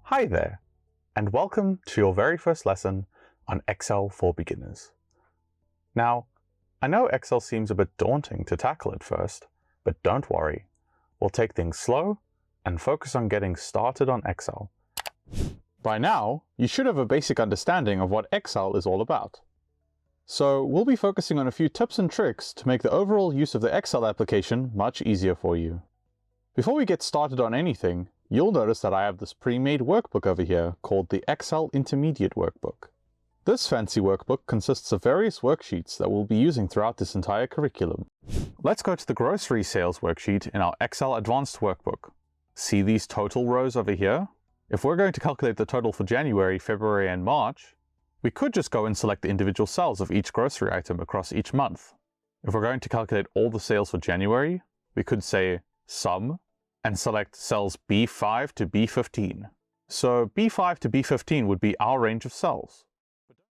Hi there, and welcome to your very first lesson on Excel for beginners. Now, I know Excel seems a bit daunting to tackle at first, but don't worry. We'll take things slow and focus on getting started on Excel. By now, you should have a basic understanding of what Excel is all about. So we'll be focusing on a few tips and tricks to make the overall use of the Excel application much easier for you. Before we get started on anything, you'll notice that I have this pre-made workbook over here called the Excel Intermediate Workbook. This fancy workbook consists of various worksheets that we'll be using throughout this entire curriculum. Let's go to the grocery sales worksheet in our Excel Advanced Workbook. See these total rows over here? If we're going to calculate the total for January, February, and March, we could just go and select the individual cells of each grocery item across each month. If we're going to calculate all the sales for January, we could say Sum, and select cells B5 to B15. So B5 to B15 would be our range of cells.